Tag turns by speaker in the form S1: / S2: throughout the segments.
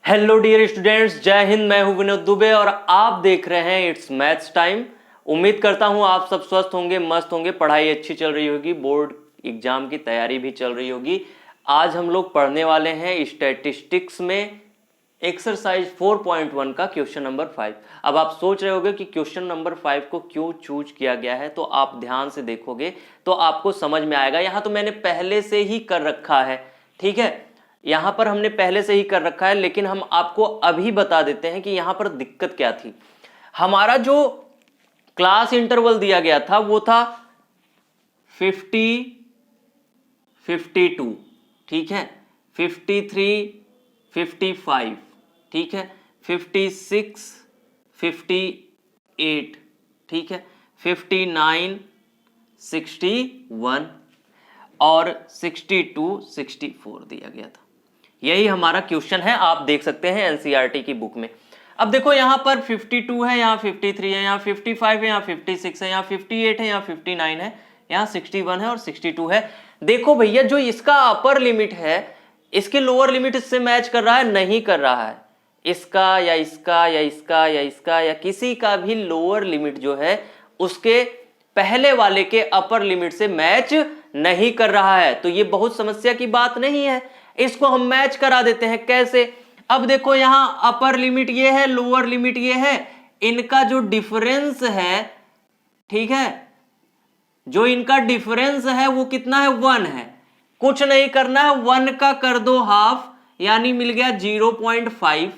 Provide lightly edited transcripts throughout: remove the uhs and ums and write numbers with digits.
S1: Hello dear students, जय हिंद। मैं हूं विनोद दुबे और आप देख रहे हैं इट्स मैथ्स टाइम। उम्मीद करता हूं आप सब स्वस्थ होंगे, मस्त होंगे, पढ़ाई अच्छी चल रही होगी, बोर्ड एग्जाम की तैयारी भी चल रही होगी। आज हम लोग पढ़ने वाले हैं स्टैटिस्टिक्स में एक्सरसाइज 4.1 का क्वेश्चन नंबर 5। अब आप सोच रहे होंगे कि क्वेश्चन नंबर 5 को क्यों चूज किया गया है, तो आप ध्यान से देखोगे तो आपको समझ में आएगा। यहां तो मैंने पहले से ही कर रखा है, ठीक है, यहां पर हमने पहले से ही कर रखा है, लेकिन हम आपको अभी बता देते हैं कि यहां पर दिक्कत क्या थी। हमारा जो क्लास इंटरवल दिया गया था वो था 50, 52, ठीक है, 53, 55, ठीक है, 56, 58, ठीक है, 59, 61 और 62, 64 दिया गया था। यही हमारा क्वेश्चन है, आप देख सकते हैं एनसीईआरटी की बुक में। अब देखो यहां पर 52 है, यहां 53 है, यहां 55 है, यहां 56 है, यहां 58 है, यहां 59 है, यहां 61 है और 62 है। देखो भैया, जो इसका अपर लिमिट है इसकी लोअर लिमिट इससे मैच कर रहा है? नहीं कर रहा है। इसका या इसका या इसका या इसका या किसी का भी लोअर लिमिट जो है उसके पहले वाले के अपर लिमिट से मैच नहीं कर रहा है। तो ये बहुत समस्या की बात नहीं है, इसको हम मैच करा देते हैं। कैसे? अब देखो यहां अपर लिमिट ये है, लोअर लिमिट ये है, इनका जो डिफरेंस है, ठीक है, जो इनका डिफरेंस है वो कितना है? 1 है। कुछ नहीं करना है, 1 का कर दो हाफ, यानी मिल गया 0.5।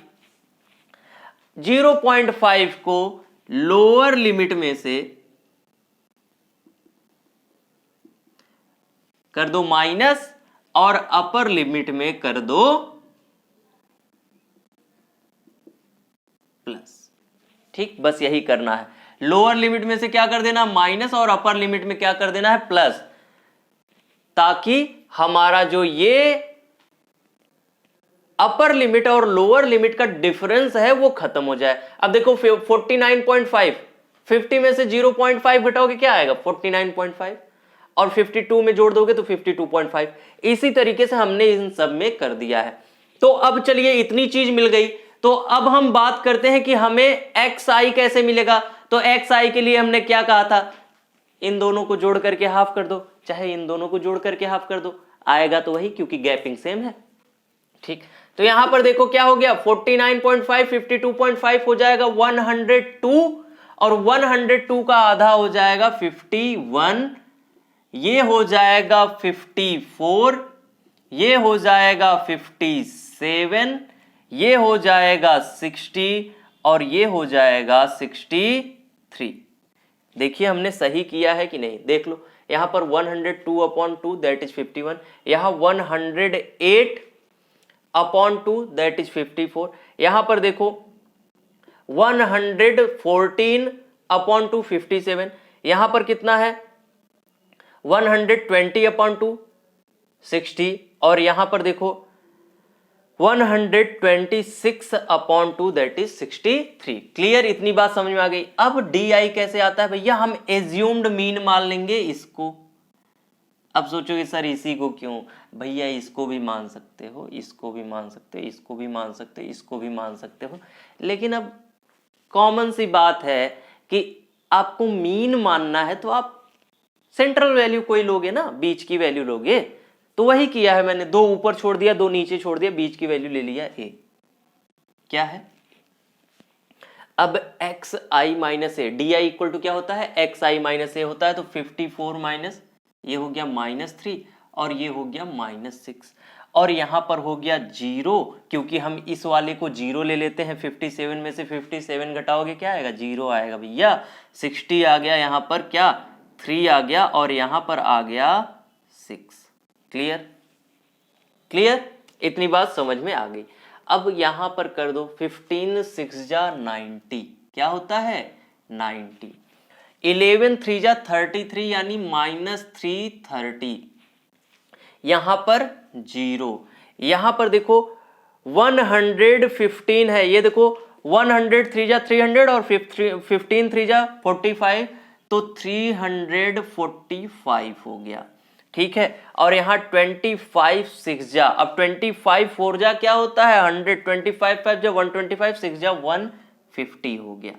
S1: 0.5 को लोअर लिमिट में से कर दो माइनस और अपर लिमिट में कर दो प्लस। ठीक, बस यही करना है। लोअर लिमिट में से क्या कर देना? माइनस, और अपर लिमिट में क्या कर देना है? प्लस, ताकि हमारा जो ये अपर लिमिट और लोअर लिमिट का डिफरेंस है वो खत्म हो जाए। अब देखो 49.5, 50 में से 0.5 घटाओगे क्या आएगा? 49.5, और 52 में जोड़ दोगे तो 52.5। इसी तरीके से हमने इन सब में कर दिया है। तो अब चलिए, इतनी चीज मिल गई, तो अब हम बात करते हैं कि हमें एक्स आई कैसे मिलेगा। तो एक्स आई के लिए हमने क्या कहा था? इन दोनों को जोड़ करके हाफ कर दो, चाहे इन दोनों को जोड़ करके हाफ कर दो, आएगा तो वही, क्योंकि गैपिंग सेम है। ठीक, तो यहां पर देखो क्या हो गया, 49.5, 52.5 हो जाएगा 102, और 102 का आधा हो जाएगा 51, ये हो जाएगा 54, ये हो जाएगा 57, ये हो जाएगा 60 और ये हो जाएगा 63। देखिए हमने सही किया है कि नहीं, देख लो। यहां पर 102/2 दैट इज 51, यहां 108/2 दैट इज 54, यहां पर देखो 114/2 57, यहां पर कितना है? 120/2 60, और यहां पर देखो 126/2 दैट इज 63। क्लियर? इतनी बात समझ में आ गई। अब डी आई कैसे आता है भैया? हम एज्यूम्ड मीन मान लेंगे इसको। अब सोचोगे सर इसी को क्यों? भैया इसको भी मान सकते हो, इसको भी मान सकते हो, इसको भी मान सकते हो, इसको भी मान सकते हो, लेकिन अब कॉमन सी बात है कि आपको मीन मानना है तो आप सेंट्रल वैल्यू कोई लोगे ना, बीच की वैल्यू लोगे। तो वही किया है मैंने, 2 ऊपर छोड़ दिया, 2 नीचे छोड़ दिया, बीच की वैल्यू ले लिया ए। क्या है? अब x i minus a, d i equal to क्या होता है? एक्स आई माइनस ए होता है। तो 54 माइनस ये हो गया -3, और ये हो गया -6, और यहां पर हो गया 0, क्योंकि हम इस वाले को 0 ले लेते हैं। 57 में से 57 घटाओगे क्या आएगा? 0 आएगा भैया। 60 आ गया, यहां पर क्या 3 आ गया, और यहां पर आ गया 6। क्लियर? क्लियर? इतनी बात समझ में आ गई। अब यहां पर कर दो 15 6 जा 90, क्या होता है? 90। 11 3 जा 33, यानी -330, यहां पर 0, यहां पर देखो 115 है, ये देखो 103 जा 300 और 15 3 जा 45, तो 345 हो गया। ठीक है, और यहाँ 25 6 जा, अब 25 4 जा क्या होता है 100, 25 5 जा 125, 6 जा 150 हो गया।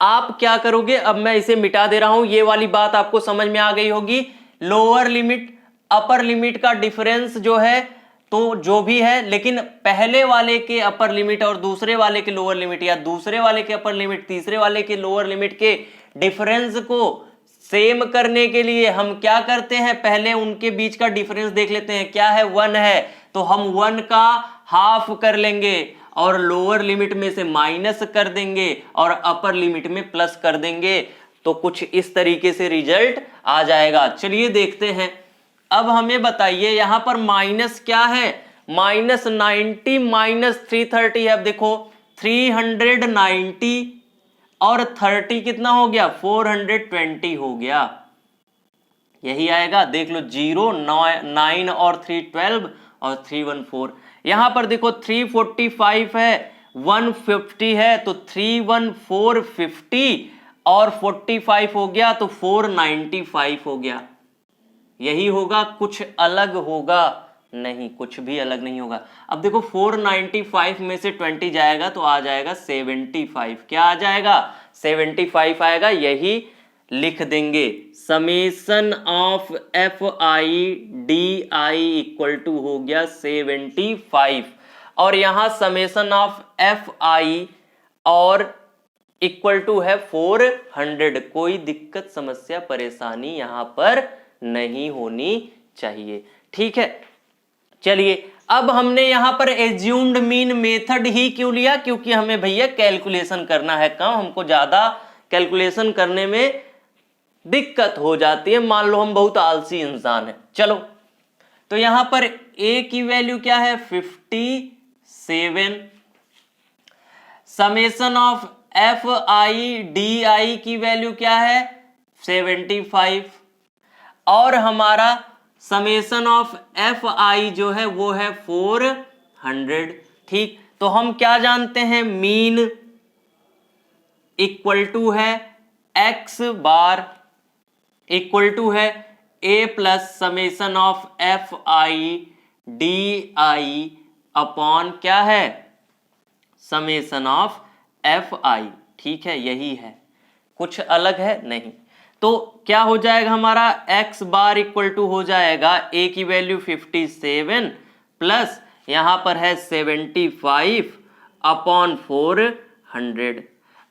S1: आप क्या करोगे, अब मैं इसे मिटा दे रहा हूं, ये वाली बात आपको समझ में आ गई होगी। लोअर लिमिट अपर लिमिट का डिफरेंस जो है तो जो भी है, लेकिन पहले वाले के अपर लिमिट और दूसरे वाले के लोअर लिमिट, या दूसरे वाले के अपर लिमिट तीसरे वाले के लोअर लिमिट के डिफरेंस को सेम करने के लिए हम क्या करते हैं, पहले उनके बीच का डिफरेंस देख लेते हैं। क्या है 1 है, तो हम 1 का हाफ कर लेंगे और लोअर लिमिट में से माइनस कर देंगे और अपर लिमिट में प्लस कर देंगे, तो कुछ इस तरीके से रिजल्ट आ जाएगा। चलिए देखते हैं। अब हमें बताइए यहां पर माइनस क्या है, -90 -330 है। अब देखो 390 और 30 कितना हो गया 420 हो गया, यही आएगा। देख लो 0 9 और 3 12 और 3 1 4। यहां पर देखो 345 है 150 है, तो 3 1 4 50 और 45 हो गया तो 495 हो गया, यही होगा। कुछ अलग होगा नहीं, कुछ भी अलग नहीं होगा। अब देखो 495 में से 20 जाएगा तो आ जाएगा 75। क्या आ जाएगा 75 आएगा, यही लिख देंगे। Summation of f i d i equal to हो गया 75, और यहां समेशन ऑफ एफ आई और इक्वल टू है 400। कोई दिक्कत समस्या परेशानी यहां पर नहीं होनी चाहिए, ठीक है। चलिए अब हमने यहां पर एज्यूम्ड मीन मेथड ही क्यों लिया, क्योंकि हमें भैया कैलकुलेशन करना है कम, हमको ज्यादा कैलकुलेशन करने में दिक्कत हो जाती है। मान लो हम बहुत आलसी इंसान है। चलो तो यहां पर a की वैल्यू क्या है 57, summation of f i d आई की वैल्यू क्या है 75, और हमारा समेशन ऑफ एफ आई जो है वो है 400। ठीक, तो हम क्या जानते हैं, मीन इक्वल टू है एक्स बार इक्वल टू है a plus summation of f i d i upon क्या है समेशन ऑफ एफ आई। ठीक है, यही है, कुछ अलग है नहीं। तो क्या हो जाएगा हमारा x बार इक्वल टू हो जाएगा a की वैल्यू 57 प्लस यहां पर है 75 अपॉन 400।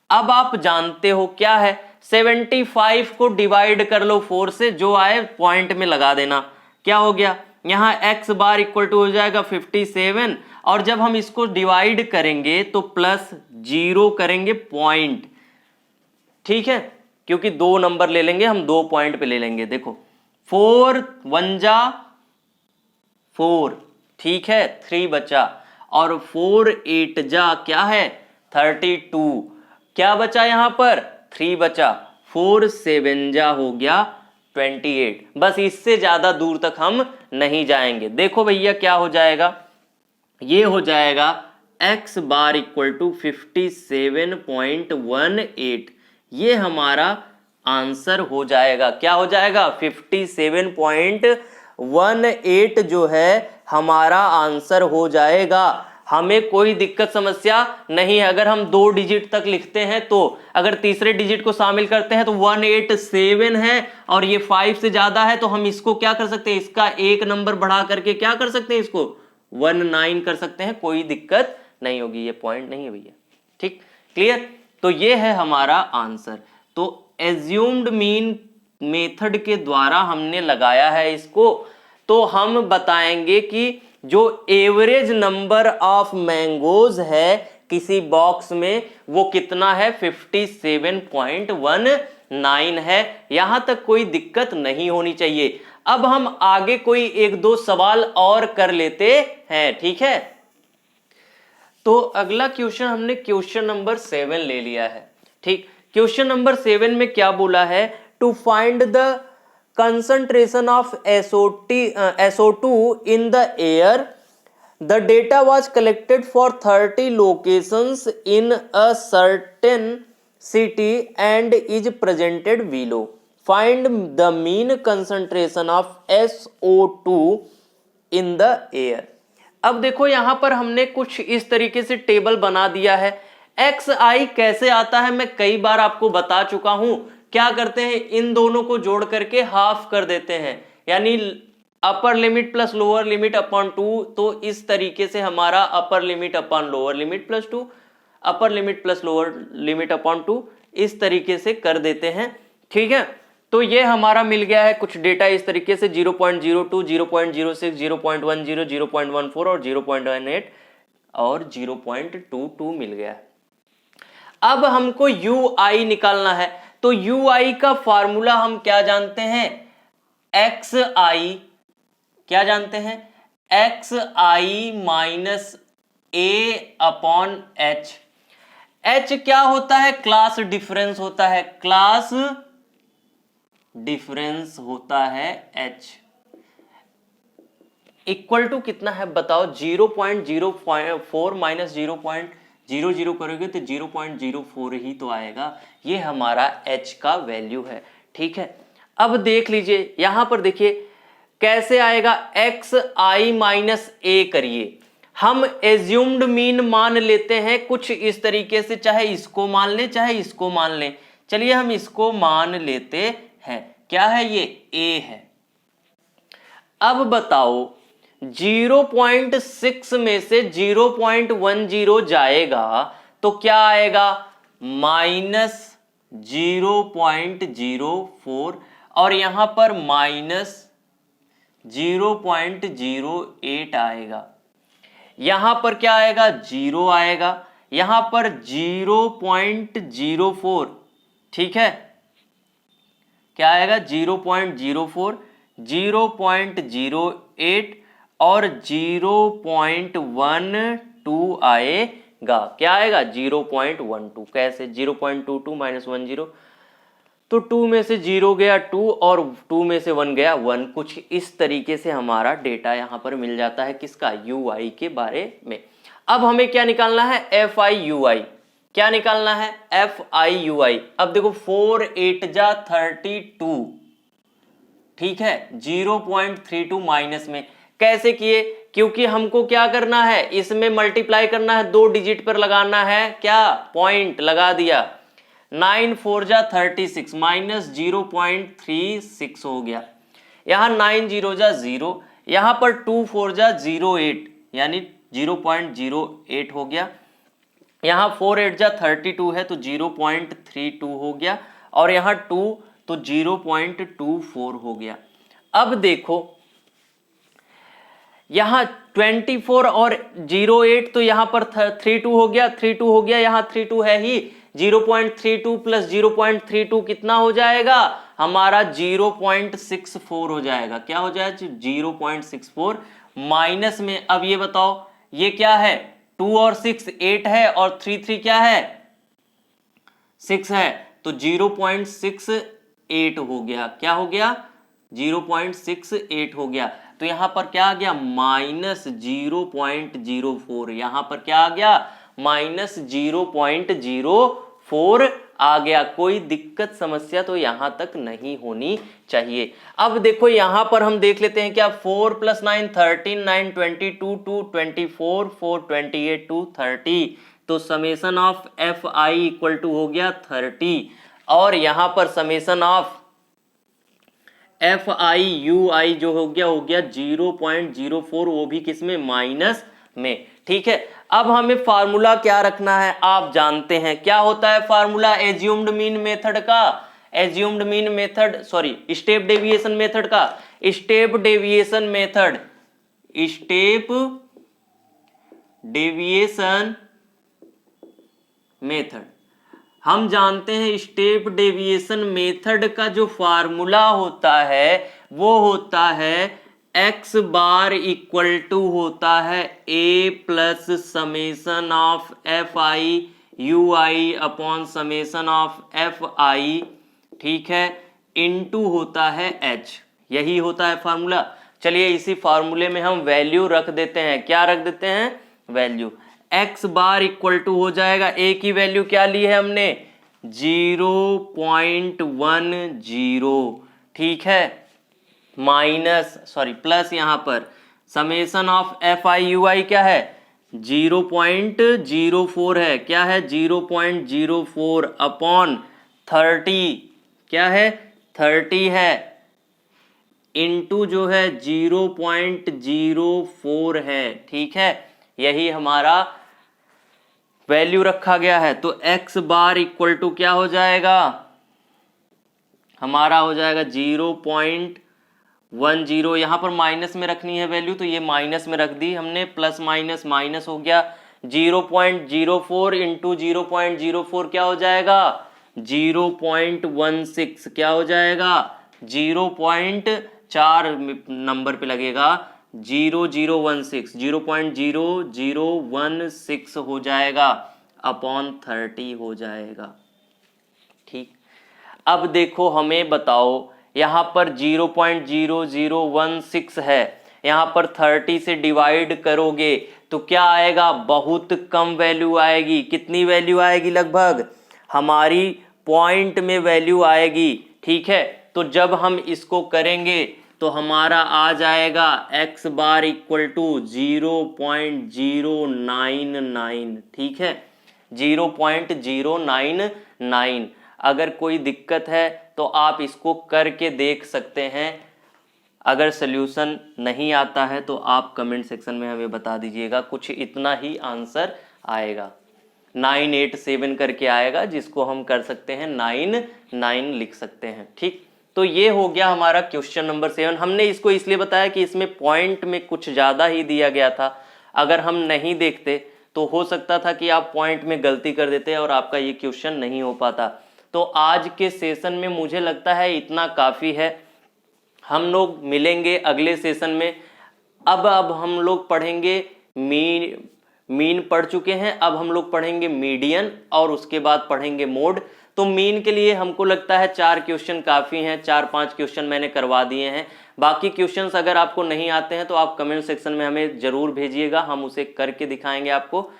S1: अब आप जानते हो क्या है, 75 को डिवाइड कर लो 4 से, जो आए पॉइंट में लगा देना। क्या हो गया, यहां x बार इक्वल टू हो जाएगा 57, और जब हम इसको डिवाइड करेंगे तो प्लस 0 करेंगे पॉइंट। ठीक है, क्योंकि 2 नंबर ले लेंगे हम, 2 पॉइंट पे ले लेंगे। देखो 4 1 जा 4, ठीक है 3 बचा, और 4 8 जा क्या है 32, क्या बचा यहां पर 3 बचा, 4 7 जा हो गया 28। बस इससे ज्यादा दूर तक हम नहीं जाएंगे। देखो भैया क्या हो जाएगा, ये हो जाएगा x बार इक्वल टू 57.18, ये हमारा आंसर हो जाएगा। क्या हो जाएगा 57.18 जो है हमारा आंसर हो जाएगा। हमें कोई दिक्कत समस्या नहीं है। अगर हम 2 डिजिट तक लिखते हैं तो अगर तीसरे डिजिट को शामिल करते हैं तो 187 है, और ये 5 से ज्यादा है तो हम इसको क्या कर सकते हैं, इसका एक नंबर बढ़ा करके क्या कर सकते हैं, इसको 19 कर सकते हैं। कोई दिक्कत नहीं होगी, ये पॉइंट नहीं है भैया। ठीक, क्लियर। तो ये है हमारा आंसर। तो एज्यूम्ड मीन मेथड के द्वारा हमने लगाया है इसको। तो हम बताएंगे कि जो एवरेज नंबर ऑफ मैंगोज है किसी बॉक्स में वो कितना है 57.19 है। यहां तक कोई दिक्कत नहीं होनी चाहिए। अब हम आगे कोई 1-2 सवाल और कर लेते हैं, ठीक है। तो अगला क्वेश्चन हमने क्वेश्चन नंबर 7 ले लिया है। ठीक, क्वेश्चन नंबर 7 में क्या बोला है, to find the concentration of SO2 in the air, the data was collected for 30 locations in a certain city and is presented below. Find the mean concentration of SO2 in the air. अब देखो यहां पर हमने कुछ इस तरीके से table बना दिया है। XI कैसे आता है मैं कई बार आपको बता चुका हूं। क्या करते हैं, इन दोनों को जोड़ करके हाफ कर देते हैं, यानी upper limit plus lower limit upon 2। तो इस तरीके से हमारा upper limit upon lower limit plus 2, upper limit plus lower limit upon 2 इस तरीके से कर देते हैं। ठीक है, तो ये हमारा मिल गया है कुछ डेटा इस तरीके से 0.02, 0.06, 0.10, 0.14 और 0.18 और 0.22 मिल गया है। अब हमको UI निकालना है, तो UI का फॉर्मूला हम क्या जानते हैं, XI क्या जानते हैं, XI minus A upon H। H क्या होता है, क्लास डिफरेंस होता है, क्लास डिफरेंस होता है H। इक्वल टू कितना है बताओ, 0.04 माइनस 0.00 करोगे तो 0.04 ही तो आएगा। ये हमारा H का वैल्यू है। ठीक है, अब देख लीजिए यहां पर देखिए कैसे आएगा, XI माइनस A करिए, हम एज्यूम्ड मीन मान लेते हैं कुछ इस तरीके से, चाहे इसको मान लें चाहे इसको मान लें। चलिए हम इसको मान लेते हैं, क्या है ये A है। अब बताओ 0.6 में से 0.10 जाएगा तो क्या आएगा, माइनस 0.04 और यहां पर माइनस 0.08 आएगा। यहां पर क्या आएगा, 0 आएगा, यहां पर 0.04। ठीक है, क्या आएगा 0.04, 0.08 और 0.12 आएगा। क्या आएगा 0.12। कैसे, 0.22 माइनस 10, तो 2 में से 0 गया 2 और 2 में से 1 गया 1। कुछ इस तरीके से हमारा डेटा यहां पर मिल जाता है किसका, UI के बारे में। अब हमें क्या निकालना है, FIUI। क्या निकालना है, FIUI। अब देखो 4 8 जा 32, ठीक है, 0.32 माइनस में कैसे किए, क्योंकि हमको क्या करना है, इसमें मल्टीप्लाई करना है, 2 डिजिट पर लगाना है, क्या पॉइंट लगा दिया, 9 4 जा 36 माइनस 0.36 हो गया। यहां 9 0 जा 0, यहां पर 2 4 जा 08 यानी 0.08 हो गया। यहां 4 8 जा 32 है तो 0.32 हो गया और यहां 2 तो 0.24 हो गया। अब देखो यहां 24 और 08 तो यहां पर 32 हो गया, 32 हो गया, यहां 32 है ही, 0.32 प्लस 0.32 कितना हो जाएगा हमारा 0.64 हो जाएगा। क्या हो जाएगा 0.64 माइनस में। अब ये बताओ ये क्या है, 2 और 6 8 है और 3 3 क्या है 6 है, तो 0.68 हो गया। क्या हो गया 0.68 हो गया। तो यहां पर क्या आ गया माइनस 0.04, यहां पर क्या आ गया माइनस 0.04 आ गया। कोई दिक्कत समस्या तो यहां तक नहीं होनी चाहिए। अब देखो यहां पर हम देख लेते हैं क्या, 4 + 9 13, 9 22, 2 24, 4 28, 2 30, तो summation of FI equal to हो गया 30 और यहां पर समेसन ऑफ FIUI जो हो गया 0.04, वो भी किसमें माइनस में। ठीक है, अब हमें फार्मूला क्या रखना है, आप जानते हैं क्या होता है फार्मूला एज्यूम्ड मीन मेथड का, assumed mean method sorry step deviation method का, step deviation method, step deviation method. हम जानते हैं स्टेप डेविएशन मेथड का जो फार्मूला होता है वो होता है x बार इक्वल टू होता है a plus summation of FIUI upon summation of FI, ठीक है, इनटू होता है h। यही होता है फार्मूला। चलिए इसी फार्मूले में हम वैल्यू रख देते हैं। क्या रख देते हैं, value x bar equal to हो जाएगा, a की वैल्यू क्या ली है हमने 0.10, ठीक है, प्लस यहाँ पर समेशन ऑफ FIUI क्या है 0.04 है, क्या है 0.04 अपॉन 30, क्या है 30 है, इनटू जो है 0.04 है, ठीक है, यही हमारा वैल्यू रखा गया है। तो x बार इक्वल टू क्या हो जाएगा, हमारा हो जाएगा 0.10, यहां पर माइनस में रखनी है वैल्यू तो ये माइनस में रख दी हमने, प्लस माइनस माइनस हो गया, 0.04 इंटू 0.04 क्या हो जाएगा 0.16, क्या हो जाएगा 0.4 नंबर पे लगेगा 0.0016 हो जाएगा अपॉन 30 हो जाएगा, ठीक। अब देखो हमें बताओ यहाँ पर 0.0016 है, यहाँ पर 30 से डिवाइड करोगे तो क्या आएगा, बहुत कम वैल्यू आएगी, कितनी वैल्यू आएगी, लगभग हमारी पॉइंट में वैल्यू आएगी, ठीक है। तो जब हम इसको करेंगे तो हमारा आ जाएगा x बार इक्वल टू 0.099, ठीक है 0.099। अगर कोई दिक्कत है तो आप इसको करके देख सकते हैं, अगर सल्यूशन नहीं आता है तो आप कमेंट सेक्शन में हमें बता दीजिएगा, कुछ इतना ही आंसर आएगा, 987 करके आएगा, जिसको हम कर सकते हैं 99 लिख सकते हैं, ठीक। तो ये हो गया हमारा क्वेश्चन नंबर 7। हमने इसको इसलिए बताया कि इसमें पॉइंट में कुछ ज़्यादा ही दिया गया था, अगर हम नहीं देखते तो हो सकता था कि आप पॉइंट में गलती कर देते और आपका ये क्वेश्चन नहीं हो पाता। तो आज के सेशन में मुझे लगता है इतना काफ़ी है, हम लोग मिलेंगे अगले सेशन में। अब हम लोग पढ़ेंगे मीन पढ़ चुके हैं, अब हम लोग पढ़ेंगे मीडियन और उसके बाद पढ़ेंगे मोड। तो मीन के लिए हमको लगता है 4 क्वेश्चन काफ़ी हैं, 4-5 क्वेश्चन मैंने करवा दिए हैं। बाकी क्वेश्चंस अगर आपको नहीं आते हैं तो आप कमेंट सेक्शन में हमें ज़रूर भेजिएगा, हम उसे करके दिखाएंगे आपको।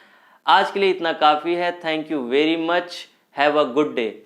S1: आज के लिए इतना काफ़ी है, thank you very much, have a good day.